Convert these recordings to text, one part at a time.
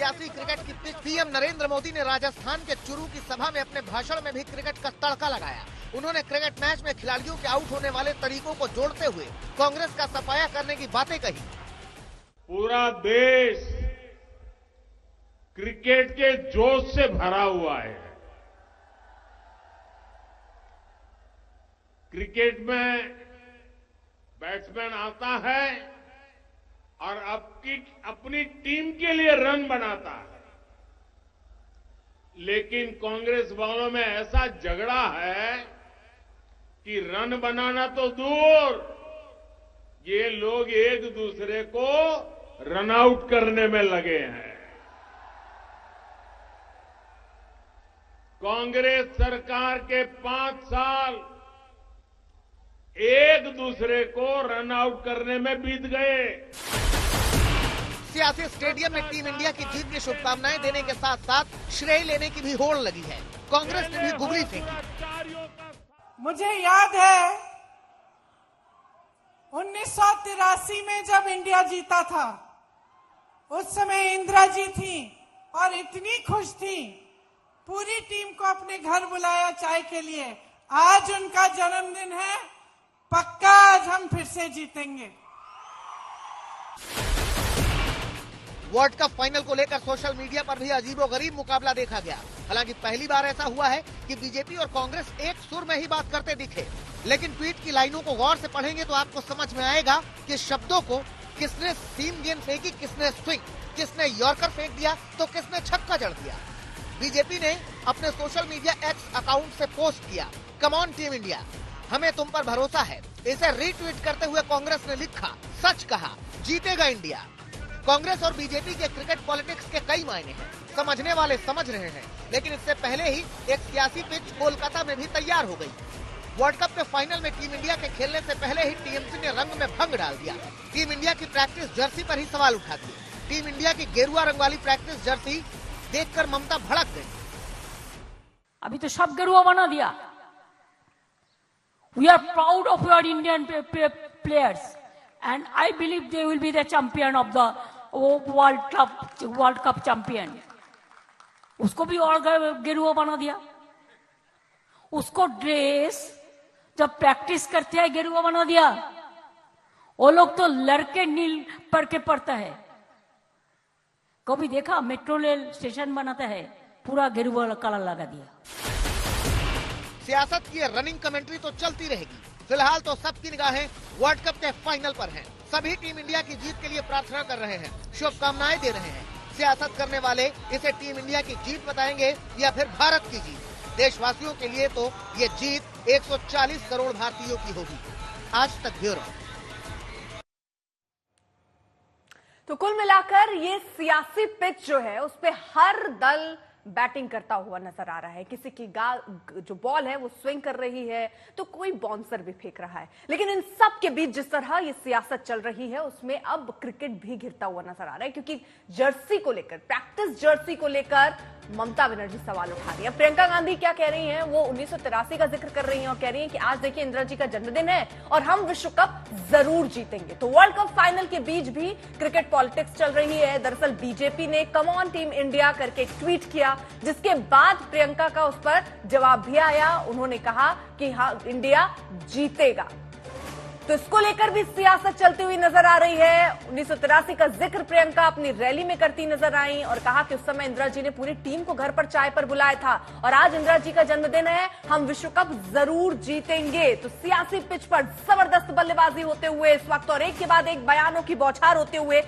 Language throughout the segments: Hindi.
सियासी क्रिकेट की पिच। पीएम नरेंद्र मोदी ने राजस्थान के चुरू की सभा में अपने भाषण में भी क्रिकेट का तड़का लगाया। उन्होंने क्रिकेट मैच में खिलाड़ियों के आउट होने वाले तरीकों को जोड़ते हुए कांग्रेस का सफाया करने की बातें कही। पूरा देश क्रिकेट के जोश से भरा हुआ है। क्रिकेट में बैट्समैन आता है और अपनी टीम के लिए रन बनाता है, लेकिन कांग्रेस वालों में ऐसा झगड़ा है कि रन बनाना तो दूर, ये लोग एक दूसरे को रन आउट करने में लगे हैं। कांग्रेस सरकार के 5 साल एक दूसरे को रन आउट करने में बीत गए। सियासी स्टेडियम में टीम इंडिया की जीत की शुभकामनाएं देने के साथ साथ श्रेय लेने की भी होड़ लगी है। कांग्रेस ने भी गुगली फेंकी। मुझे याद है 1983 में जब इंडिया जीता था, उस समय इंदिरा जी थी और इतनी खुश थी, पूरी टीम को अपने घर बुलाया चाय के लिए। आज उनका जन्मदिन है, पक्का आज हम फिर से जीतेंगे। वर्ल्ड कप फाइनल को लेकर सोशल मीडिया पर भी अजीबोगरीब मुकाबला देखा गया। हालांकि पहली बार ऐसा हुआ है कि बीजेपी और कांग्रेस एक सुर में ही बात करते दिखे, लेकिन ट्वीट की लाइनों को गौर से पढ़ेंगे तो आपको समझ में आएगा कि शब्दों को किसने सीम गेंद फेंकी, किसने स्विंग, किसने यॉर्कर फेंक दिया तो किसने छक्का जड़ दिया। बीजेपी ने अपने सोशल मीडिया एक्स अकाउंट से पोस्ट किया, कम ऑन टीम इंडिया, हमें तुम पर भरोसा है। इसे रीट्वीट करते हुए कांग्रेस ने लिखा, सच कहा, जीतेगा इंडिया। कांग्रेस और बीजेपी के क्रिकेट पॉलिटिक्स के कई मायने हैं, समझने वाले समझ रहे हैं, लेकिन इससे पहले ही एक सियासी पिच कोलकाता में भी तैयार हो गई। वर्ल्ड कप के फाइनल में टीम इंडिया के खेलने से पहले ही टीएमसी ने रंग में भंग डाल दिया। टीम इंडिया की प्रैक्टिस जर्सी पर ही सवाल उठा दिए। टीम इंडिया की गेरुआ रंग वाली प्रैक्टिस जर्सी देखकर ममता भड़क गई। अभी तो सब गेरुआ बना दिया। We are proud of your Indian players, and I believe they will be the champion of the World Cup champion. उसको भी और गेरुआ बना दिया। उसको ड्रेस जब प्रैक्टिस करते हैं गेरुआ बना दिया। वो लोग तो लड़के नील पढ़ के पढ़ता है। कभी देखा मेट्रो रेल स्टेशन बनाता है, पूरा गेरुआ कलर लगा दिया। सियासत की रनिंग कमेंट्री तो चलती रहेगी। फिलहाल तो सबकी निगाहें वर्ल्ड कप के फाइनल पर हैं। सभी टीम इंडिया की जीत के लिए प्रार्थना कर रहे हैं, शुभकामनाएं दे रहे हैं। सियासत करने वाले इसे टीम इंडिया की जीत बताएंगे या फिर भारत की जीत। देशवासियों के लिए तो ये जीत 140 करोड़ भारतीयों की होगी। आज तक ब्यूरो। तो कुल मिलाकर ये सियासी पिच जो है उस पे हर दल बैटिंग करता हुआ नजर आ रहा है। किसी की जो बॉल है वो स्विंग कर रही है, तो कोई बाउंसर भी फेंक रहा है। लेकिन इन सब के बीच जिस तरह ये सियासत चल रही है उसमें अब क्रिकेट भी घिरता हुआ नजर आ रहा है, क्योंकि जर्सी को लेकर, प्रैक्टिस जर्सी को लेकर ममता बनर्जी सवाल उठा रही है। प्रियंका गांधी क्या कह रही हैं? वो 1983 का जिक्र कर रही हैं और कह रही हैं कि आज देखिए इंदिरा जी का जन्मदिन है और हम विश्व कप जरूर जीतेंगे। तो वर्ल्ड कप फाइनल के बीच भी क्रिकेट पॉलिटिक्स चल रही है। दरअसल बीजेपी ने कम ऑन टीम इंडिया करके एक ट्वीट किया, जिसके बाद प्रियंका का उस पर जवाब भी आया। उन्होंने कहा कि हाँ, इंडिया जीतेगा। तो इसको लेकर भी सियासत चलती हुई नजर आ रही है। 1983 का जिक्र प्रियंका अपनी रैली में करती नजर आई और कहा कि उस समय इंदिरा जी ने पूरी टीम को घर पर चाय पर बुलाया था और आज इंदिरा जी का जन्मदिन है, हम विश्व कप जरूर जीतेंगे। तो सियासी पिच पर जबरदस्त बल्लेबाजी होते हुए इस वक्त और एक के बाद एक बयानों की बौछार होते हुए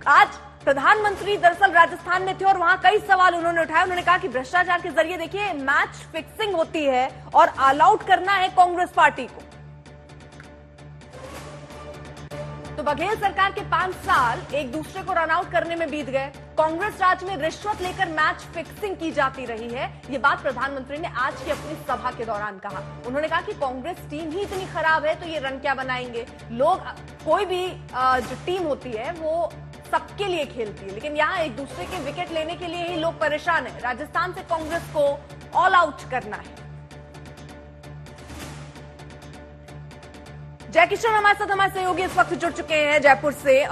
आज प्रधानमंत्री दरअसल राजस्थान में थे और वहां कई सवाल उन्होंने उठाए। उन्होंने कहा कि भ्रष्टाचार के जरिए देखिए मैच फिक्सिंग होती है और ऑल आउट करना है कांग्रेस पार्टी को। तो बघेल सरकार के 5 साल एक दूसरे को रन आउट करने में बीत गए। कांग्रेस राज में रिश्वत लेकर मैच फिक्सिंग की जाती रही है। ये बात प्रधानमंत्री ने आज की अपनी सभा के दौरान कहा। उन्होंने कहा कि कांग्रेस टीम ही इतनी खराब है तो ये रन क्या बनाएंगे। लोग, कोई भी जो टीम होती है वो सबके लिए खेलती है, लेकिन यहाँ एक दूसरे के विकेट लेने के लिए ही लोग परेशान है। राजस्थान से कांग्रेस को ऑल आउट करना है। जय किशन हमारे साथ, हमारे सहयोगी इस वक्त जुड़ चुके हैं जयपुर से।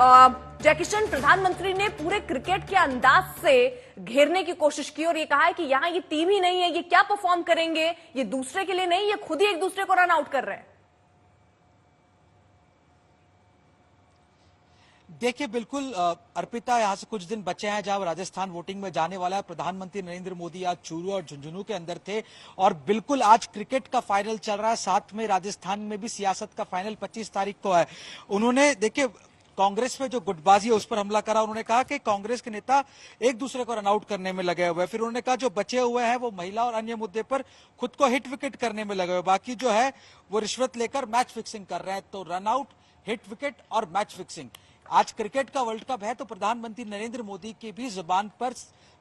जयकिशन, प्रधानमंत्री ने पूरे क्रिकेट के अंदाज से घेरने की कोशिश की और ये कहा है कि यहां ये टीम ही नहीं है, ये क्या परफॉर्म करेंगे, ये दूसरे के लिए नहीं, ये खुद ही एक दूसरे को रन आउट कर रहे हैं। देखिए बिल्कुल अर्पिता, यहाँ से कुछ दिन बचे हैं जहां राजस्थान वोटिंग में जाने वाला है। प्रधानमंत्री नरेंद्र मोदी आज चूरू और झुंझुनू के अंदर थे और बिल्कुल आज क्रिकेट का फाइनल चल रहा है, साथ में राजस्थान में भी सियासत का फाइनल 25 तारीख को है। उन्होंने देखिए कांग्रेस में जो गुटबाजी है उस पर हमला करा। उन्होंने कहा कि कांग्रेस के नेता एक दूसरे को रनआउट करने में लगे हुए हैं। फिर उन्होंने कहा जो बचे हुए हैं वो महिला और अन्य मुद्दे पर खुद को हिट विकेट करने में लगे हुए, बाकी जो है वो रिश्वत लेकर मैच फिक्सिंग कर रहे हैं। तो रनआउट, हिट विकेट और मैच फिक्सिंग, आज क्रिकेट का वर्ल्ड कप है तो प्रधानमंत्री नरेंद्र मोदी की भी जुबान पर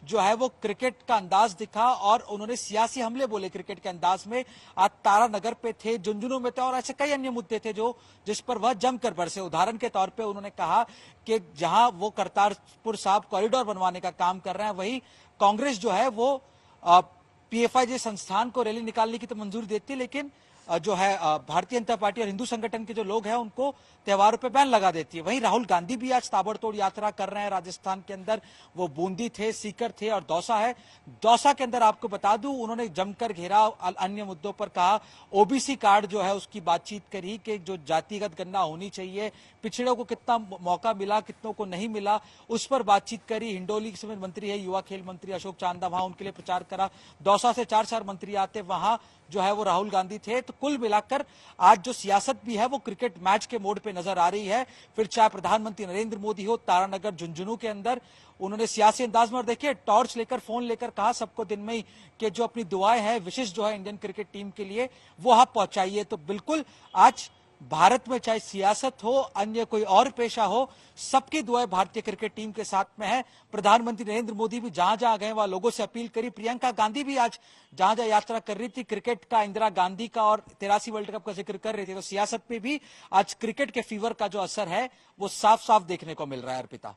जो है वो क्रिकेट का अंदाज दिखा और उन्होंने सियासी हमले बोले क्रिकेट के अंदाज में। आज तारानगर पे थे, झुंझुनू में थे और ऐसे कई अन्य मुद्दे थे जो जिस पर वह जमकर बरसे। उदाहरण के तौर पे उन्होंने कहा कि जहां वो करतारपुर साहिब कॉरिडोर बनवाने का काम कर रहे हैं, वही कांग्रेस जो है वो पीएफआई संस्थान को रैली निकालने की तो मंजूरी देती है, लेकिन जो है भारतीय जनता पार्टी और हिंदू संगठन के जो लोग हैं उनको त्योहारों पे बैन लगा देती है। वहीं राहुल गांधी भी आज ताबड़तोड़ यात्रा कर रहे हैं राजस्थान के अंदर। वो बूंदी थे, सीकर थे और दौसा है। दौसा के अंदर आपको बता दूं उन्होंने जमकर घेरा, अन्य मुद्दों पर कहा। ओबीसी कार्ड जो है उसकी बातचीत करी कि जो जातिगत गणना होनी चाहिए, पिछड़ों को कितना मौका मिला, कितनों को नहीं मिला, उस पर बातचीत करी। हिंडोली के मंत्री है, युवा खेल मंत्री अशोक चांदा, वहां उनके लिए प्रचार करा। दौसा से 4 मंत्री आते, वहां जो है वो राहुल गांधी थे। तो कुल मिलाकर आज जो सियासत भी है वो क्रिकेट मैच के मोड पे नजर आ रही है। फिर चाहे प्रधानमंत्री नरेंद्र मोदी हो, तारानगर झुंझुनू के अंदर उन्होंने सियासी अंदाज में, और देखिए टॉर्च लेकर, फोन लेकर कहा सबको दिन में ही कि जो अपनी दुआएं हैं, विशेष जो है इंडियन क्रिकेट टीम के लिए वो आप पहुंचाइए। तो बिल्कुल आज भारत में चाहे सियासत हो, अन्य कोई और पेशा हो, सबकी दुआएं भारतीय क्रिकेट टीम के साथ में है। प्रधानमंत्री नरेंद्र मोदी भी जहां जहां गए वहां लोगों से अपील करी। प्रियंका गांधी भी आज जहां जहां यात्रा कर रही थी, क्रिकेट का, इंदिरा गांधी का और 83 वर्ल्ड कप का जिक्र कर रही थी। तो सियासत पे भी आज क्रिकेट के फीवर का जो असर है वो साफ साफ देखने को मिल रहा है। अर्पिता,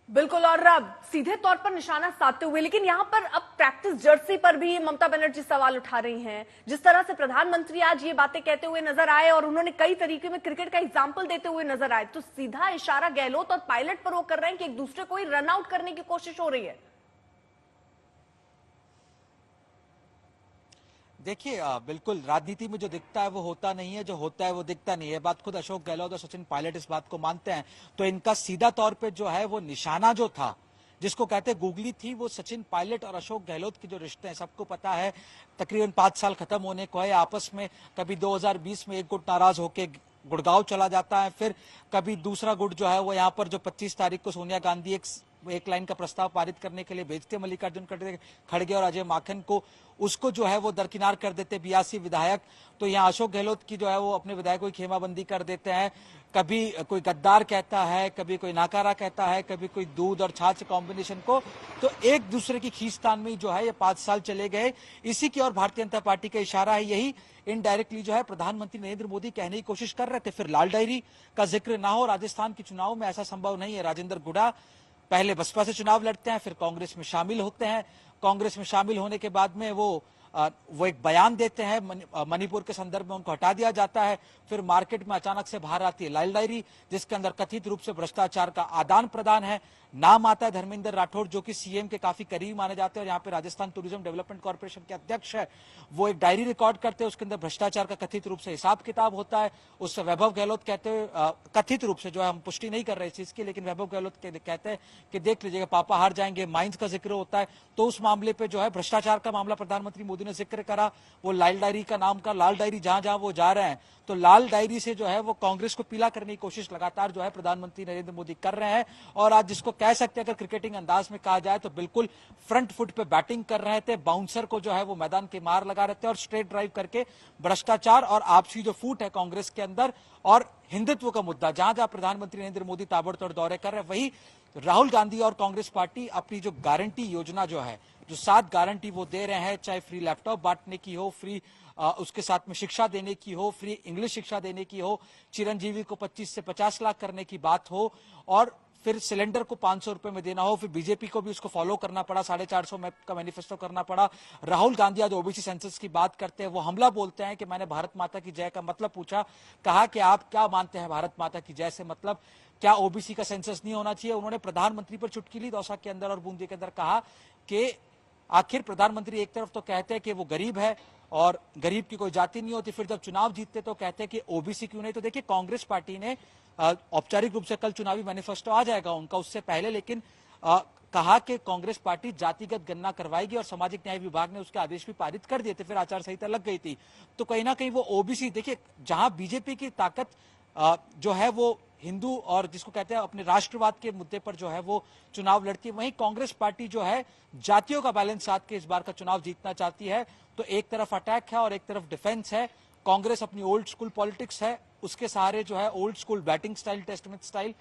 बिल्कुल, और अब सीधे तौर पर निशाना साधते हुए, लेकिन यहां पर अब प्रैक्टिस जर्सी पर भी ममता बनर्जी सवाल उठा रही हैं। जिस तरह से प्रधानमंत्री आज ये बातें कहते हुए नजर आए और उन्होंने कई तरीके में क्रिकेट का एग्जाम्पल देते हुए नजर आए, तो सीधा इशारा गहलोत और पायलट पर वो कर रहे हैं कि एक दूसरे को ही रन आउट करने की कोशिश हो रही है। देखिए बिल्कुल राजनीति में जो दिखता है वो होता नहीं है, जो होता है वो दिखता नहीं है। बात खुद अशोक गहलोत और सचिन पायलट इस बात को मानते हैं। तो इनका सीधा तौर पे जो है वो निशाना जो था, जिसको कहते गुगली थी, वो सचिन पायलट और अशोक गहलोत के जो रिश्ते हैं सबको पता है। तकरीबन 5 साल खत्म होने को है। आपस में कभी 2020 में एक गुट नाराज होके गुड़गांव चला जाता है, फिर कभी दूसरा गुट जो है वो यहाँ पर जो 25 तारीख को सोनिया गांधी एक लाइन का प्रस्ताव पारित करने के लिए भेजते मल्लिकार्जुन खड़गे और अजय माकन को, उसको जो है वो दरकिनार कर देते 82 विधायक। तो यहाँ अशोक गहलोत की जो है वो अपने विधायकों की खेमाबंदी कर देते हैं। कभी कोई गद्दार कहता है, कभी कोई नाकारा कहता है, कभी कोई दूध और छाछ कॉम्बिनेशन को। तो एक दूसरे की खींचतान में जो है ये 5 साल चले गए। इसी की और भारतीय जनता पार्टी का इशारा है। यही इनडायरेक्टली जो है प्रधानमंत्री नरेंद्र मोदी कहने की कोशिश कर रहे थे। फिर लाल डायरी का जिक्र ना हो, राजस्थान के चुनाव में ऐसा संभव नहीं है। राजेंद्र गुड़ा पहले बसपा से चुनाव लड़ते हैं, फिर कांग्रेस में शामिल होते हैं। कांग्रेस में शामिल होने के बाद में वो एक बयान देते हैं, मणिपुर के संदर्भ में उनको हटा दिया जाता है। फिर मार्केट में अचानक से बाहर आती है लाल डायरी, जिसके अंदर कथित रूप से भ्रष्टाचार का आदान प्रदान है। नाम आता है धर्मेंद्र राठौड़, जो कि सीएम के काफी करीब माने जाते हैं और यहाँ पे राजस्थान टूरिज्म डेवलपमेंट कॉर्पोरेशन के अध्यक्ष है। वो एक डायरी रिकॉर्ड करते हैं, उसके अंदर भ्रष्टाचार का कथित रूप से हिसाब किताब होता है। उससे वैभव गहलोत कहते हैं, कथित रूप से जो है हम पुष्टि नहीं कर रहे इस चीज की, लेकिन वैभव गहलोत कहते हैं कि देख लीजिएगा पापा हार जाएंगे। माइंस का जिक्र होता है, तो उस मामले पे जो है भ्रष्टाचार का मामला प्रधानमंत्री मोदी ने जिक्र करा। वो लाल डायरी का नाम का, लाल डायरी जहां जहां वो जा रहे हैं, तो लाल डायरी से जो है वो कांग्रेस को पीला करने की कोशिश लगातार जो है प्रधानमंत्री नरेंद्र मोदी कर रहे हैं। और आज जिसको कह सकते हैं अगर क्रिकेटिंग अंदाज में कहा जाए तो बिल्कुल फ्रंट फुट पे बैटिंग कर रहे थे। बाउंसर को जो है वो मैदान के मार लगा रहे थे और स्ट्रेट ड्राइव करके भ्रष्टाचार और आपसी जो फूट है कांग्रेस के अंदर और हिंदुत्व का मुद्दा, जहां जहां प्रधानमंत्री नरेंद्र मोदी ताबड़तोड़ दौरे कर रहे हैं, वही राहुल गांधी और कांग्रेस पार्टी अपनी जो गारंटी योजना जो है, जो 7 गारंटी वो दे रहे हैं, चाहे फ्री लैपटॉप बांटने की हो, फ्री उसके साथ में शिक्षा देने की हो, फ्री इंग्लिश शिक्षा देने की हो, चिरंजीवी को 25 से 50 लाख करने की बात हो, और फिर सिलेंडर को 500 रुपए में देना हो। फिर बीजेपी को भी उसको फॉलो करना पड़ा, 450 का मैनिफेस्टो करना पड़ा। राहुल गांधी आज ओबीसी सेंसस की बात करते हैं, वो हमला बोलते हैं कि मैंने भारत माता की जय का मतलब पूछा, कहा कि आप क्या मानते हैं भारत माता की जय से मतलब। क्या ओबीसी का सेंसस नहीं होना चाहिए। उन्होंने प्रधानमंत्री पर चुटकी ली दौसा के अंदर और बूंदी के अंदर, कहा कि आखिर प्रधानमंत्री एक तरफ तो कहते हैं कि वो गरीब है और गरीब की कोई जाति नहीं होती, फिर जब चुनाव जीतते तो कहते हैं कि ओबीसी क्यों नहीं। तो देखिए, कांग्रेस पार्टी ने औपचारिक रूप से कल चुनावी मैनिफेस्टो आ जाएगा उनका, उससे पहले लेकिन कहा कि कांग्रेस पार्टी जातिगत गणना करवाएगी और सामाजिक न्याय विभाग ने उसके आदेश भी पारित कर दिए थे, फिर आचार संहिता लग गई थी। तो कहीं ना कहीं वो ओबीसी, देखिए जहां बीजेपी की ताकत जो है वो हिंदू और जिसको कहते हैं अपने राष्ट्रवाद के मुद्दे पर जो है वो चुनाव लड़ती है, वहीं कांग्रेस पार्टी जो है जातियों का बैलेंस साध के इस बार का चुनाव जीतना चाहती है। तो एक तरफ अटैक है और एक तरफ डिफेंस है। कांग्रेस अपनी ओल्ड स्कूल पॉलिटिक्स है, उसके सहारे जो है old school batting style, test match style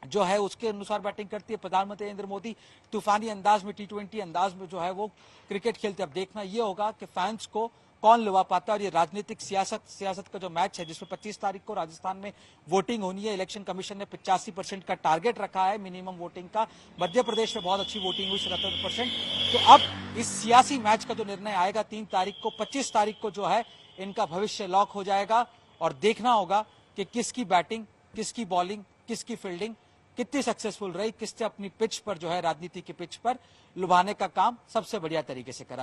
जो है उसके अनुसार बैटिंग करती है। प्रधानमंत्री नरेंद्र मोदी तूफानी अंदाज में, T20 अंदाज में जो है वो क्रिकेट खेलते। अब देखना ये होगा कि फैंस को कौन लुभा पाता है। और ये राजनीतिक सियासत का जो मैच है जिसमें 25 तारीख को राजस्थान में वोटिंग होनी है, इलेक्शन कमीशन ने 85% का टारगेट रखा है मिनिमम वोटिंग का। मध्य प्रदेश में बहुत अच्छी वोटिंग हुई, 77%। तो अब इस सियासी मैच का जो निर्णय आएगा 3 तारीख को, 25 तारीख को जो है इनका भविष्य लॉक हो जाएगा और देखना होगा कि किसकी बैटिंग, किसकी बॉलिंग, किसकी फील्डिंग कितनी सक्सेसफुल रही, किसने अपनी पिच पर जो है राजनीति की पिच पर लुभाने का काम सबसे बढ़िया तरीके से करा।